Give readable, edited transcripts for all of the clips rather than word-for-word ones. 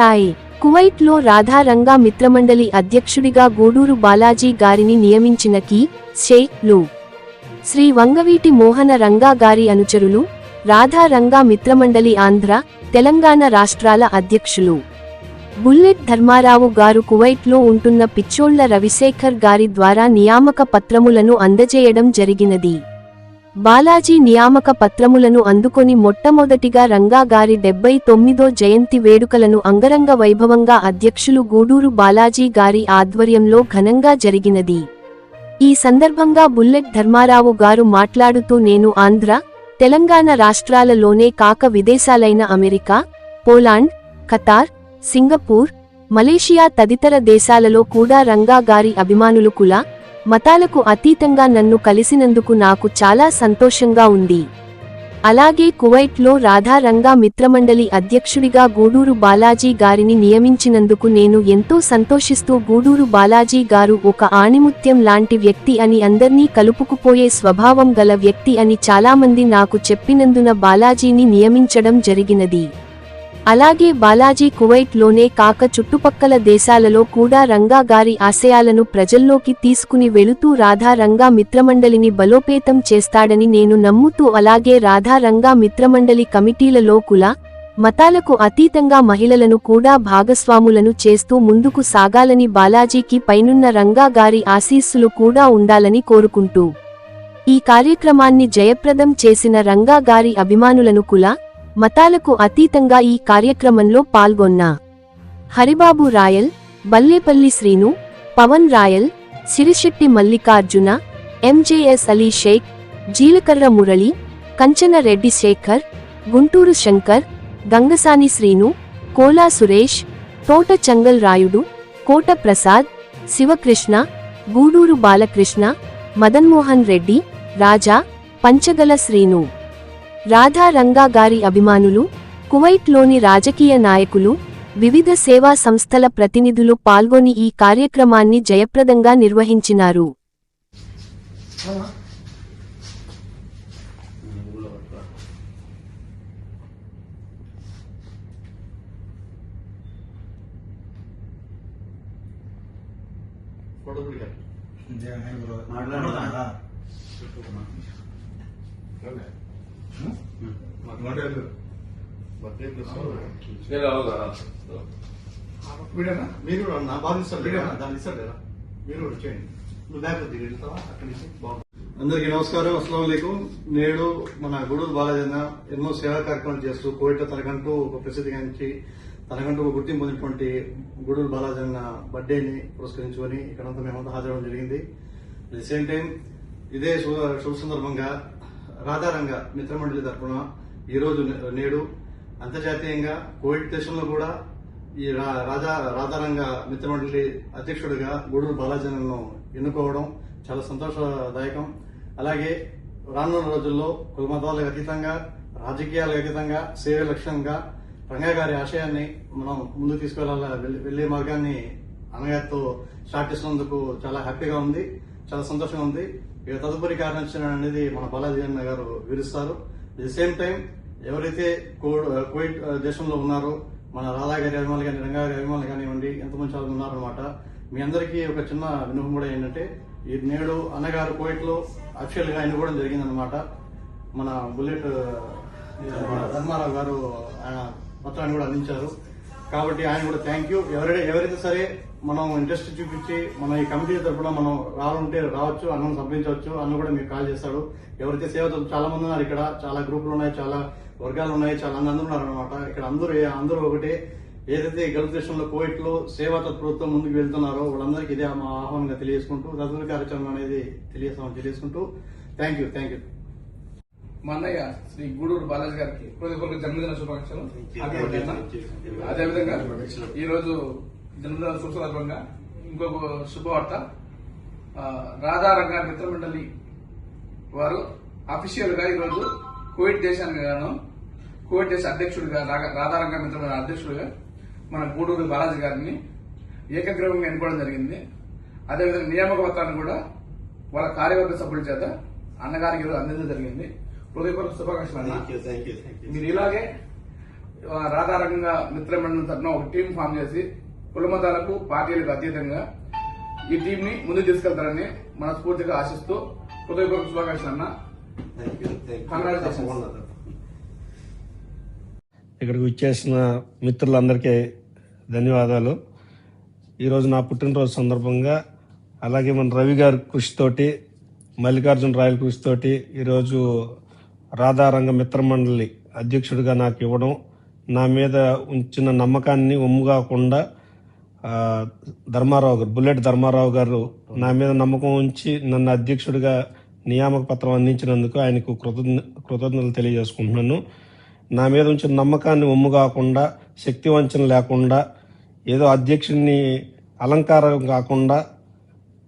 రాయ్ కువైట్లో రాధా రంగా మిత్రమండలి అధ్యక్షుడిగా గూడూరు బాలాజీ గారిని నియమించిన షేక్ లు శ్రీ వంగవీటి మోహన రంగా గారి అనుచరులు రాధా రంగా మిత్రమండలి ఆంధ్ర, తెలంగాణ రాష్ట్రాల అధ్యక్షులు బుల్లెట్ ధర్మారావు గారు కువైట్లో ఉంటున్న పిచ్చోళ్ల రవిశేఖర్ గారి ద్వారా నియామక పత్రములను అందజేయడం జరిగినది. బాలాజీ నియామక పత్రములను అందుకొని మొట్టమొదటిగా రంగా గారి 79వ జయంతి వేడుకలను అంగరంగ వైభవంగా అధ్యక్షులు గూడూరు బాలాజీ గారి ఆధ్వర్యంలో ఘనంగా జరిగినది. ఈ సందర్భంగా బుల్లెట్ ధర్మారావు గారు మాట్లాడుతూ నేను ఆంధ్ర, తెలంగాణ రాష్ట్రాలలోనే కాక విదేశాలైన America, Poland, Qatar, Singapore, Malaysia తదితర దేశాలలో కూడా రంగా గారి అభిమానులు కుల, మతాలకు అతీతంగా నన్ను కలిసినందుకు నాకు చాలా సంతోషంగా ఉంది. అలాగే కువైట్లో రాధా రంగా మిత్రమండలి అధ్యక్షుడిగా గూడూరు బాలాజీ గారిని నియమించినందుకు నేను ఎంతో సంతోషిస్తూ గూడూరు బాలాజీ గారు ఒక ఆణిముత్యం లాంటి వ్యక్తి అని, అందర్నీ కలుపుకుపోయే స్వభావం గల వ్యక్తి అని చాలామంది నాకు చెప్పినందున బాలాజీని నియమించడం జరిగినది. అలాగే బాలాజీ కువైట్ లోనే కాక చుట్టుపక్కల దేశాలలో కూడా రంగా గారి ఆశయాలను ప్రజల్లోకి తీసుకుని వెళుతూ రాధా రంగా మిత్రమండలిని బలోపేతం చేస్తాడని నేను నమ్ముతూ, అలాగే రాధా రంగా మిత్రమండలి కమిటీలలో కుల, మతాలకు అతీతంగా మహిళలను కూడా భాగస్వాములను చేస్తూ ముందుకు సాగాలని, బాలాజీకి పైనున్న రంగా గారి ఆశీస్సులు కూడా ఉండాలని కోరుకుంటూ ఈ కార్యక్రమాన్ని జయప్రదం చేసిన రంగా గారి అభిమానులను కుల, మతాలకు అతీతంగా ఈ కార్యక్రమంలో పాల్గొన్న హరిబాబు రాయల్, బల్లేపల్లి శ్రీను, పవన్ రాయల్, సిరిశెట్టి మల్లికార్జున, ఎంజేఎస్ అలీ షేక్, జీలకర్ర మురళి, కంచన రెడ్డి శేఖర్, గుంటూరు శంకర్, గంగసాని శ్రీను, కోలా సురేష్, తోట చంగల్ రాయుడు, కోట ప్రసాద్, శివకృష్ణ, గూడూరు బాలకృష్ణ, మదన్మోహన్ రెడ్డి, రాజా, పంచగల శ్రీను, రాధా రంగా గారి అభిమానులు, కువైట్లోని రాజకీయ నాయకులు, వివిధ సేవా సంస్థల ప్రతినిధులు పాల్గొని ఈ కార్యక్రమాన్ని జయప్రదంగా నిర్వహించినారు. అందరికీ నమస్కారం, అస్సలాము అలైకుం. నేడు మన గూడూరు బాలాజీ ఎన్నో సేవా కార్యక్రమాలు చేస్తూ కోవిడ్ తనకంటూ ఒక ప్రసిద్ధిగాంచి తనకంటూ ఒక గుర్తింపు పొందినటువంటి గూడూరు బాలాజీ బర్త్డేని పురస్కరించుకొని ఇక్కడంతా మేమంతా హాజరవడం జరిగింది. అట్ ది సేమ్ టైం ఇదే శుభ సందర్భంగా రాధారంగ మిత్రమండలి తరఫున ఈరోజు నేడు అంతర్జాతీయంగా కోవిడ్ దేశంలో కూడా ఈ రాధారంగ మిత్రమండలి అధ్యక్షుడిగా గూడూరు బాలాజీను ఎన్నుకోవడం చాలా సంతోషదాయకం. అలాగే రానున్న రోజుల్లో కుల మతాలకు అతీతంగా, రాజకీయాలకు అతీతంగా సేవ లక్ష్యంగా రంగా గారి ఆశయాన్ని మనం ముందుకు తీసుకెళ్లే మార్గాన్ని అన్నగారితో స్టార్ట్ చేసినందుకు చాలా హ్యాపీగా ఉంది, చాలా సంతోషంగా ఉంది. ఇక తదుపరి కార్యాచరణ అనేది మన బాలాజీ అన్న గారు వివరిస్తారు. అట్ ది సేమ్ టైం ఎవరైతే కువైట్ దేశంలో ఉన్నారో మన రాధా గారి అభిమానులు కానీ, రంగా గారి అభిమానులు కానివ్వండి, ఎంతమంది చాలా ఉన్నారనమాట. మీ అందరికీ ఒక చిన్న విన్నపం కూడా ఏంటంటే, ఈ నేడు అన్నగారు కువైట్ లో అఫీషియల్ గా ఎన్నుకోవడం జరిగిందనమాట. మన బుల్లెట్ ధర్మారావు గారు ఆయన పత్రాన్ని కూడా అందించారు. కాబట్టి ఆయన కూడా థ్యాంక్ యూ. ఎవరైతే సరే మనం ఇంట్రెస్ట్ చూపించి మన ఈ కమిటీ తరఫున మనం రావాలంటే రావచ్చు, అన్నను సంప్రదించవచ్చు. అన్న కూడా మీకు కాల్ చేస్తాడు. ఎవరైతే సేవ చాలా మంది ఉన్నారు, ఇక్కడ చాలా గ్రూపులు ఉన్నాయి, చాలా వర్గాలు ఉన్నాయి, చాలా అందరూ ఉన్నారు అనమాట. ఇక్కడ అందరూ ఒకటే, ఏదైతే గల్ఫ్ దేశంలో కువైట్ లో సేవా తత్పరతో ముందుకు వెళ్తున్నారో వాళ్ళందరికీ ఇదే మా ఆహ్వానంగా తెలియజేసుకుంటూ తదుపరి కార్యక్రమం అనేది తెలియజేసుకుంటూ థ్యాంక్ యూ. మా అన్నయ్య శ్రీ గూడూరు బాలాజీ గారికి హృదయపూర్వక జన్మదిన శుభాకాంక్షలు. అదేవిధంగా ఈ రోజు జన్మదిన శుభ సందర్భంగా ఇంకొక శుభవార్త, రాధా రంగా మిత్రమండలి వారు అఫీషియల్ గా ఈరోజు కువైట్ దేశానికి గాను కువైట్ దేశ అధ్యక్షుడిగా రాధా రంగా మిత్రమండలి అధ్యక్షుడిగా మన గూడూరు బాలాజీ గారిని ఏకగ్రీవంగా ఎన్నుకోవడం జరిగింది. అదేవిధంగా నియామక పత్రాన్ని కూడా వాళ్ళ కార్యవర్గ సభ్యుల చేత అన్నగారికి ఈరోజు అందించడం జరిగింది. హృదయపూర్వక శుభాకాంక్షలు అన్న. మీరు ఇలాగే రాధారంగ మిత్రమండలి తరఫున ఒక టీం ఫామ్ చేసి కులమతాలకు పార్టీలకు అతీతంగా ఈ టీం ని ముందుకు తీసుకెళ్తారని మనస్ఫూర్తిగా ఆశిస్తూ హృదయపూర్వక శుభాకాంక్షలు అన్న. కంగ్రాచులేషన్స్. ఇక్కడికి వచ్చేసిన మిత్రులందరికీ ధన్యవాదాలు. ఈరోజు నా పుట్టినరోజు సందర్భంగా అలాగే మన రవి గారి కృషితోటి మల్లికార్జున రాయల కృషితోటి ఈరోజు రాధారంగ మిత్రమండలి అధ్యక్షుడిగా నాకు ఇవ్వడం, నా మీద ఉంచిన నమ్మకాన్ని ఒమ్ముగాకుండా ధర్మారావు గారు, బుల్లెట్ ధర్మారావు గారు నా మీద నమ్మకం ఉంచి నన్ను అధ్యక్షుడిగా నియామక పత్రం అందించినందుకు ఆయనకు కృతజ్ఞతలు తెలియజేసుకుంటున్నాను. నా మీద ఉంచిన నమ్మకాన్ని ఒమ్ముగాకుండా, శక్తి వంచన లేకుండా, ఏదో అధ్యక్షుడిని అలంకారం కాకుండా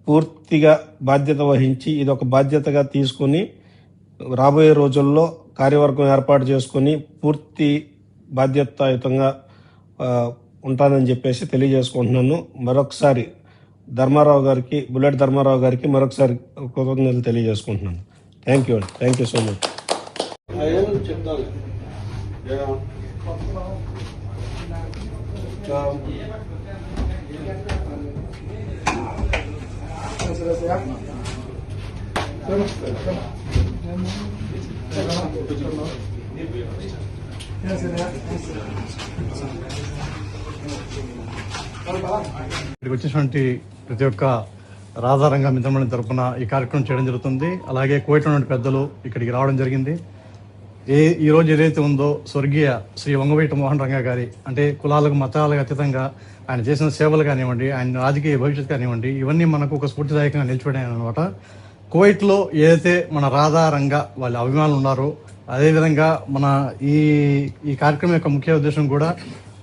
పూర్తిగా బాధ్యత వహించి ఇది ఒక బాధ్యతగా తీసుకుని రాబోయే రోజుల్లో కార్యవర్గం ఏర్పాటు చేసుకుని పూర్తి బాధ్యతాయుతంగా ఉంటానని చెప్పేసి తెలియజేసుకుంటున్నాను. మరొకసారి ధర్మారావు గారికి, బుల్లెట్ ధర్మారావు గారికి మరొకసారి కృతజ్ఞతలు తెలియజేసుకుంటున్నాను. Thank you so much. ఇక్కడికి వచ్చినటువంటి ప్రతి ఒక్క రాధారంగ మిత్రమండలి తరఫున ఈ కార్యక్రమం చేయడం జరుగుతుంది. అలాగే కోయిట్లో ఉన్న పెద్దలు ఇక్కడికి రావడం జరిగింది. ఈ రోజు ఏదైతే ఉందో స్వర్గీయ శ్రీ వంగవీటి మోహన్ రంగా గారి, అంటే కులాలకు మతాలకు అతీతంగా ఆయన చేసిన సేవలు కానివ్వండి, ఆయన రాజకీయ భవిష్యత్తు కానివ్వండి, ఇవన్నీ మనకు ఒక స్ఫూర్తిదాయకంగా నిలిచిపోయాయి అనమాట. కువైట్లో ఏదైతే మన రాధారంగ వాళ్ళ అభిమానులు ఉన్నారో, అదేవిధంగా మన ఈ కార్యక్రమం యొక్క ముఖ్య ఉద్దేశం కూడా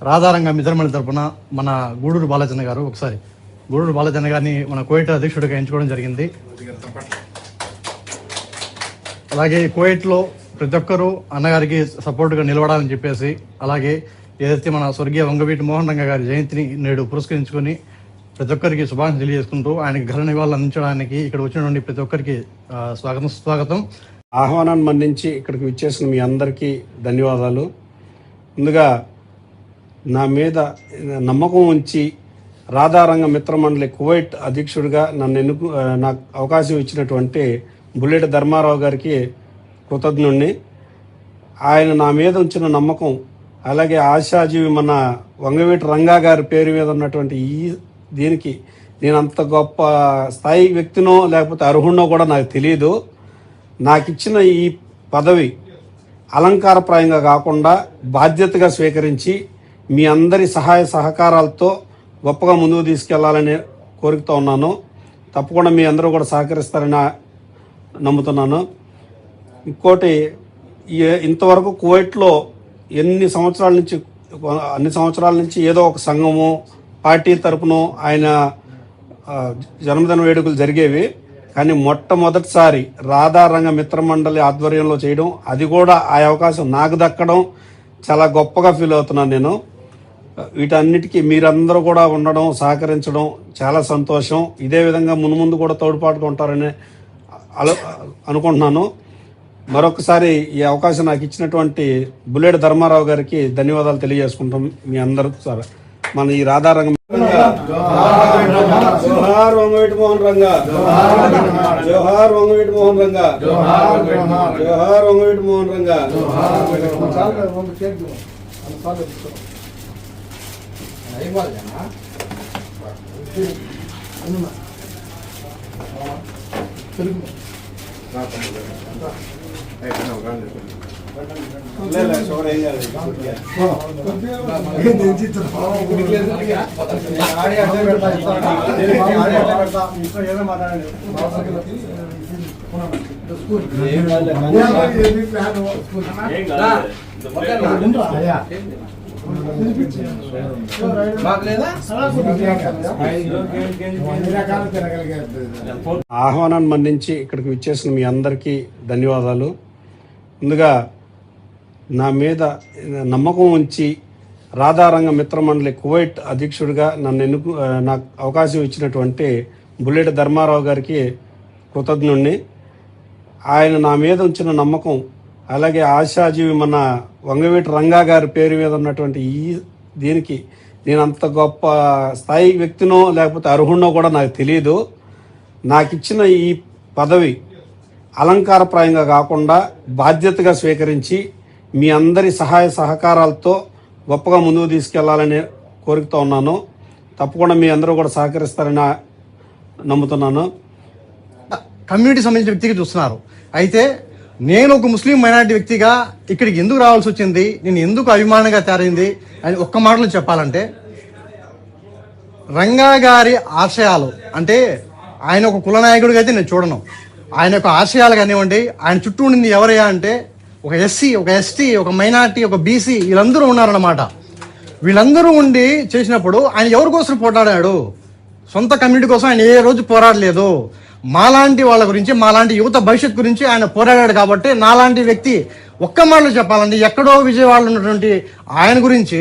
రాధారంగ మిత్రమండలి తరఫున మన గూడూరు బాలచంద్ర గారు, ఒకసారి గూడూరు బాలచంద్ర గారిని మన కువైట్ అధ్యక్షుడిగా ఎంచుకోవడం జరిగింది. అలాగే కువైట్లో ప్రతి ఒక్కరూ అన్నగారికి సపోర్టుగా నిలబడాలని చెప్పేసి, అలాగే ఏదైతే మన స్వర్గీయ వంగవీటి మోహన్ రంగ గారి జయంతిని నేడు పురస్కరించుకొని ప్రతి ఒక్కరికి శుభాకాంక్షలు తెలియజేసుకుంటూ ఆయనకి ఘన నివాళులు అందించడానికి ఇక్కడ వచ్చినటువంటి ప్రతి ఒక్కరికి స్వాగతం. ఆహ్వానాన్ని మన్నించి ఇక్కడికి విచ్చేసిన మీ అందరికీ ధన్యవాదాలు. ముందుగా నా మీద నమ్మకం ఉంచి రాధారంగ మిత్రమండలి కువైట్ అధ్యక్షుడిగా నాకు అవకాశం ఇచ్చినటువంటి బుల్లెట్ ధర్మారావు గారికి కృతజ్ఞుణ్ణి. ఆయన నా మీద ఉంచిన నమ్మకం, అలాగే ఆశాజీవి మన వంగవీటి రంగా గారి పేరు మీద ఉన్నటువంటి దీనికి నేను అంత గొప్ప స్థాయి వ్యక్తినో లేకపోతే అర్హుడినో కూడా నాకు తెలియదు. నాకు ఇచ్చిన ఈ పదవి అలంకారప్రాయంగా కాకుండా బాధ్యతగా స్వీకరించి మీ అందరి సహాయ సహకారాలతో గొప్పగా ముందుకు తీసుకెళ్లాలని కోరుకుతూ ఉన్నాను. తప్పకుండా మీ అందరూ కూడా సహకరిస్తారని నమ్ముతున్నాను. ఇంకోటి, ఇంతవరకు కువైట్లో అన్ని సంవత్సరాల నుంచి ఏదో ఒక సంఘము, పార్టీ తరపున ఆయన జన్మదిన వేడుకలు జరిగేవి. కానీ మొట్టమొదటిసారి రాధారంగ మిత్రమండలి ఆధ్వర్యంలో చేయడం, అది కూడా ఆ అవకాశం నాకు దక్కడం చాలా గొప్పగా ఫీల్ అవుతున్నాను నేను. వీటన్నిటికీ మీరందరూ కూడా ఉండడం, సహకరించడం చాలా సంతోషం. ఇదే విధంగా మున్ముందు కూడా తోడ్పాటుగా ఉంటారని అనుకుంటున్నాను. మరొకసారి ఈ అవకాశం నాకు ఇచ్చినటువంటి బుల్లెట్ ధర్మారావు గారికి ధన్యవాదాలు తెలియజేసుకుంటాం. మీ అందరూ సార్ మన ఈ రాధారంగం జోహార్ వంగవీటి మోహన్ రంగా, జోహార్ వంగవీటి మోహన్ రంగా, జోహార్ వంగవీటి మోహన్ రంగా. ఆహ్వానాన్ని మన్నించి ఇక్కడికి విచ్చేసిన మీ అందరికీ ధన్యవాదాలు. ముందుగా నా మీద నమ్మకం ఉంచి రాధారంగ మిత్రమండలి కువైట్ అధ్యక్షుడిగా నాకు అవకాశం ఇచ్చినటువంటి బుల్లెట్ ధర్మారావు గారికి కృతజ్ఞుణ్ణి. ఆయన నా మీద ఉంచిన నమ్మకం, అలాగే ఆశాజీవి మన వంగవీటి రంగా గారి పేరు మీద ఉన్నటువంటి దీనికి నేను అంత గొప్ప స్థాయి వ్యక్తినో లేకపోతే అర్హుడినో కూడా నాకు తెలియదు. నాకు ఇచ్చిన ఈ పదవి అలంకారప్రాయంగా కాకుండా బాధ్యతగా స్వీకరించి మీ అందరి సహాయ సహకారాలతో గొప్పగా ముందుకు తీసుకెళ్లాలని కోరికతో ఉన్నాను. తప్పకుండా మీ అందరూ కూడా సహకరిస్తారని నమ్ముతున్నాను. కమ్యూనిటీ సంబంధించిన వ్యక్తిగా చూస్తున్నారు. అయితే నేను ఒక ముస్లిం మైనారిటీ వ్యక్తిగా ఇక్కడికి ఎందుకు రావాల్సి వచ్చింది, నేను ఎందుకు అభిమానంగా తయారైంది అని ఒక్క మాటలో చెప్పాలంటే, రంగా గారి ఆశయాలు అంటే ఆయన ఒక కుల నాయకుడిగా అయితే నేను చూడను. ఆయన యొక్క ఆశయాలు కానివ్వండి, ఆయన చుట్టూ ఉండింది ఎవరయ్యా అంటే ఒక ఎస్సీ, ఒక ఎస్టీ, ఒక మైనార్టీ, ఒక బీసీ, వీళ్ళందరూ ఉన్నారన్నమాట. వీళ్ళందరూ ఉండి చేసినప్పుడు ఆయన ఎవరి కోసం పోరాడాడు? సొంత కమ్యూనిటీ కోసం ఆయన ఏ రోజు పోరాడలేదు. మాలాంటి వాళ్ళ గురించి, మాలాంటి యువత భవిష్యత్ గురించి ఆయన పోరాడాడు. కాబట్టి నాలాంటి వ్యక్తి ఒక్క మాటలో చెప్పాలండి, ఎక్కడో విజయవాడలో ఉన్నటువంటి ఆయన గురించి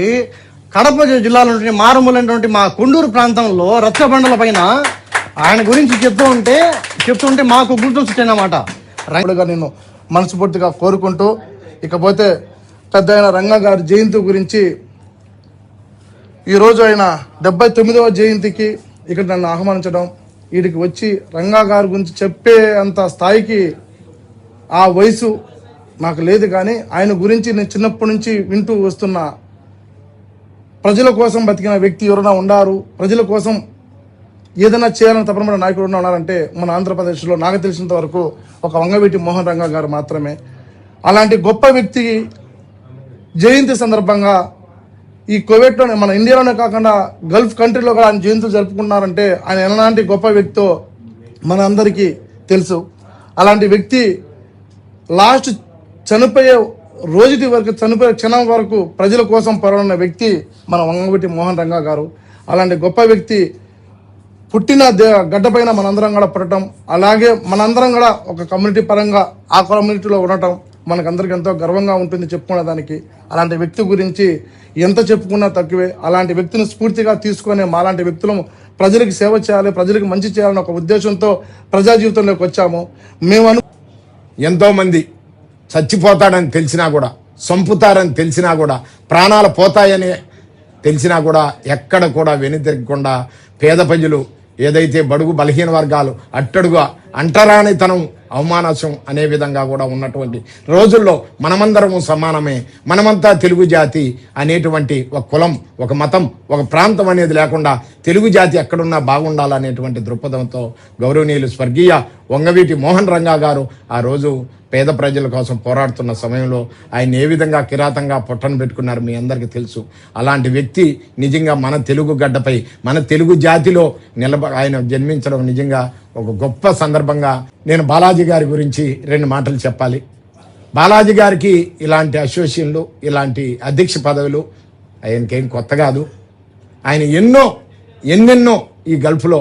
కడప జిల్లాలో ఉన్నటువంటి మారుమూలైనటువంటి మా కొండూరు ప్రాంతంలో రచ్చబండల పైన ఆయన గురించి చెప్తుంటే మాకు గుర్తు వచ్చాయన్నమాట. నేను మనస్ఫూర్తిగా కోరుకుంటూ, ఇకపోతే పెద్ద ఆయన రంగా గారి జయంతి గురించి ఈరోజు ఆయన 79వ జయంతికి ఇక్కడ నన్ను ఆహ్వానించడం, వీడికి వచ్చి రంగా గారి గురించి చెప్పే అంత స్థాయికి ఆ వయసు నాకు లేదు. కానీ ఆయన గురించి నేను చిన్నప్పటి నుంచి వింటూ వస్తున్న, ప్రజల కోసం బతికిన వ్యక్తి ఎవరైనా ఉన్నారు, ప్రజల కోసం ఏదైనా చేయాలని తప్పనమైన నాయకుడు ఉన్నారంటే మన ఆంధ్రప్రదేశ్లో నాకు తెలిసినంత వరకు ఒక వంగవీటి మోహన్ రంగా గారు మాత్రమే. అలాంటి గొప్ప వ్యక్తి జయంతి సందర్భంగా ఈ కువైట్లోనే, మన ఇండియాలోనే కాకుండా గల్ఫ్ కంట్రీలో కూడా ఆయన జయంతులు జరుపుకున్నారంటే ఆయన ఎలాంటి గొప్ప వ్యక్తో మన అందరికీ తెలుసు. అలాంటి వ్యక్తి లాస్ట్ చనిపోయే రోజుటి వరకు, చనిపోయే క్షణం వరకు ప్రజల కోసం పోరాడిన వ్యక్తి మన వంగవీటి మోహన్ రంగా గారు. అలాంటి గొప్ప వ్యక్తి పుట్టిన గడ్డపైన మనందరం కూడా పుట్టడం, అలాగే మనందరం కూడా ఒక కమ్యూనిటీ పరంగా ఆ కమ్యూనిటీలో ఉండటం మనకందరికి ఎంతో గర్వంగా ఉంటుంది చెప్పుకునే దానికి. అలాంటి వ్యక్తి గురించి ఎంత చెప్పుకున్నా తక్కువే. అలాంటి వ్యక్తిని స్ఫూర్తిగా తీసుకొని మాలాంటి వ్యక్తులను ప్రజలకు సేవ చేయాలి, ప్రజలకు మంచి చేయాలని ఒక ఉద్దేశంతో ప్రజా జీవితంలోకి వచ్చాము. ఎంతోమంది చచ్చిపోతాడని తెలిసినా కూడా, చంపుతారని తెలిసినా కూడా, ప్రాణాలు పోతాయని తెలిసినా కూడా ఎక్కడ కూడా వెనుతిరగకుండా పేద ప్రజలు, ఏదైతే బడుగు బలహీన వర్గాలు, అట్టడుగా అంటరానితనం, అవమానసం అనే విధంగా కూడా ఉన్నటువంటి రోజుల్లో మనమందరము సమానమే, మనమంతా తెలుగు జాతి అనేటువంటి ఒక కులం, ఒక మతం, ఒక ప్రాంతం అనేది లేకుండా తెలుగు జాతి ఎక్కడున్నా బాగుండాలనేటువంటి దృక్పథంతో గౌరవనీయులు స్వర్గీయ వంగవీటి మోహన్ రంగా గారు ఆ రోజు పేద ప్రజల కోసం పోరాడుతున్న సమయంలో ఆయన ఏ విధంగా కిరాతంగా పొట్టను పెట్టుకున్నారు మీ అందరికీ తెలుసు. అలాంటి వ్యక్తి నిజంగా మన తెలుగు గడ్డపై, మన తెలుగు జాతిలో ఆయన జన్మించడం నిజంగా ఒక గొప్ప సందర్భంగా. నేను బాలాజీ గారి గురించి 2 మాటలు చెప్పాలి. బాలాజీ గారికి ఇలాంటి అసోసియేషన్లు, ఇలాంటి అధ్యక్ష పదవులు ఆయనకేం కొత్త కాదు. ఆయన ఎన్నెన్నో ఈ గల్ఫ్లో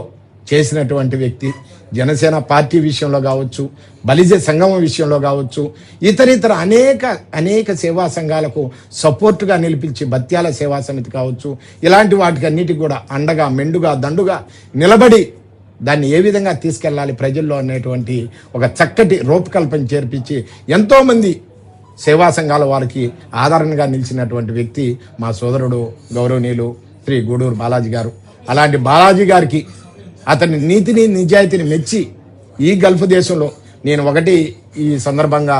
చేసినటువంటి వ్యక్తి. జనసేన పార్టీ విషయంలో కావచ్చు, బలిజ సంగమం విషయంలో కావచ్చు, ఇతర అనేక సేవా సంఘాలకు సపోర్టుగా నిలిపించి, బత్యాల సేవా సమితి కావచ్చు, ఇలాంటి వాటికి అన్నిటికీ కూడా అండగా, మెండుగా, దండుగా నిలబడి దాన్ని ఏ విధంగా తీసుకెళ్లాలి ప్రజల్లో అనేటువంటి ఒక చక్కటి రూపకల్పన చేర్పించి ఎంతోమంది సేవా సంఘాల వారికి ఆదరణగా నిలిచినటువంటి వ్యక్తి మా సోదరుడు గౌరవనీయులు శ్రీ గూడూరు బాలాజీ గారు. అలాంటి బాలాజీ గారికి అతని నీతిని, నిజాయితీని మెచ్చి ఈ గల్ఫ్ దేశంలో నేను ఈ సందర్భంగా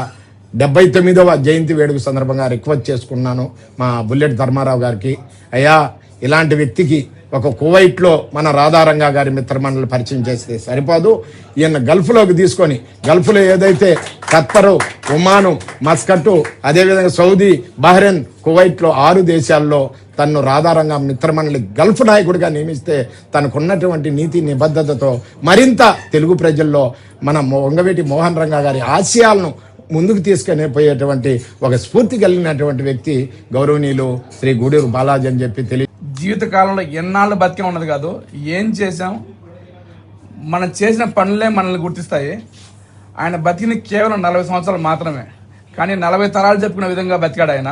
79వ జయంతి వేడుక సందర్భంగా రిక్వెస్ట్ చేసుకున్నాను మా బుల్లెట్ ధర్మారావు గారికి. అయ్యా, ఇలాంటి వ్యక్తికి ఒక కువైట్లో మన రాధారంగా గారి మిత్రమండలి పరిచయం చేస్తే సరిపోదు, ఈయన గల్ఫ్లోకి తీసుకొని, గల్ఫ్లో ఏదైతే ఖత్తరు, ఒమాను, మస్కట్టు, అదేవిధంగా సౌదీ, బహ్రెయిన్, కువైట్లో 6 దేశాల్లో తన్ను రాధారంగా మిత్రమండలి గల్ఫ్ నాయకుడిగా నియమిస్తే తనకున్నటువంటి నీతి నిబద్ధతతో మరింత తెలుగు ప్రజల్లో మన వంగవీటి మోహన్ రంగా గారి ఆశయాలను ముందుకు తీసుకొని పోయేటువంటి ఒక స్ఫూర్తి కలిగినటువంటి వ్యక్తి గౌరవనీయులు శ్రీ గూడూరు బాలాజీ అని చెప్పి జీవితకాలంలో ఎన్నాళ్ళు బతికే ఉన్నది కాదు, ఏం చేశాం, మనం చేసిన పనులే మనల్ని గుర్తిస్తాయి. ఆయన బతికిన కేవలం 40 సంవత్సరాలు మాత్రమే, కానీ 40 తరాలు చెప్పుకునే విధంగా బతికాడు ఆయన.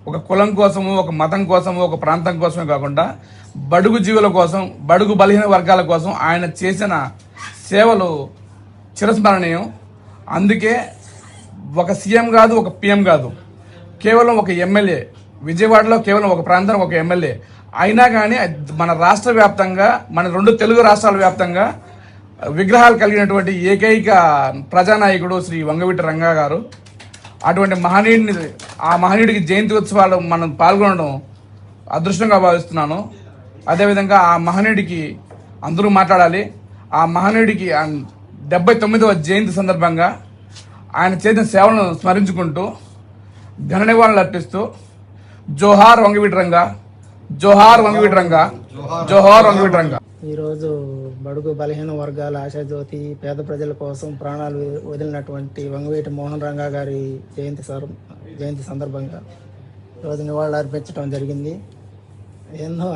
ఒక కులం కోసము, ఒక మతం కోసము, ఒక ప్రాంతం కోసమే కాకుండా బడుగు జీవుల కోసం, బడుగు బలహీన వర్గాల కోసం ఆయన చేసిన సేవలు చిరస్మరణీయం. అందుకే ఒక సీఎం కాదు, ఒక పిఎం కాదు, కేవలం ఒక ఎమ్మెల్యే. విజయవాడలో కేవలం ఒక ప్రాంతానికి ఒక ఎమ్మెల్యే అయినా కానీ మన రాష్ట్ర వ్యాప్తంగా, మన 2 తెలుగు రాష్ట్రాల వ్యాప్తంగా విగ్రహాలు కలిగినటువంటి ఏకైక ప్రజానాయకుడు శ్రీ వంగవీటి రంగా గారు. అటువంటి ఆ మహనీయుడికి జయంతి ఉత్సవాలు మనం పాల్గొనడం అదృష్టంగా భావిస్తున్నాను. అదేవిధంగా ఆ మహనీయుడికి అందరూ మాట్లాడాలి. ఆ మహనీయుడికి 79వ జయంతి సందర్భంగా ఆయన చేసిన సేవలను స్మరించుకుంటూ ఘన నివాళులు అర్పిస్తూ జోహార్ వంగవీటి రంగా, జోహార్ వంగవీటి రంగా, జోహార్ వంగవీటి రంగా. ఈరోజు బడుగు బలహీన వర్గాల ఆశాజ్యోతి, పేద ప్రజల కోసం ప్రాణాలు వదిలినటువంటి వంగవీటి మోహన్ రంగా గారి జయంతి సందర్భంగా ఈరోజు నివాళులు అర్పించడం జరిగింది. ఎన్నో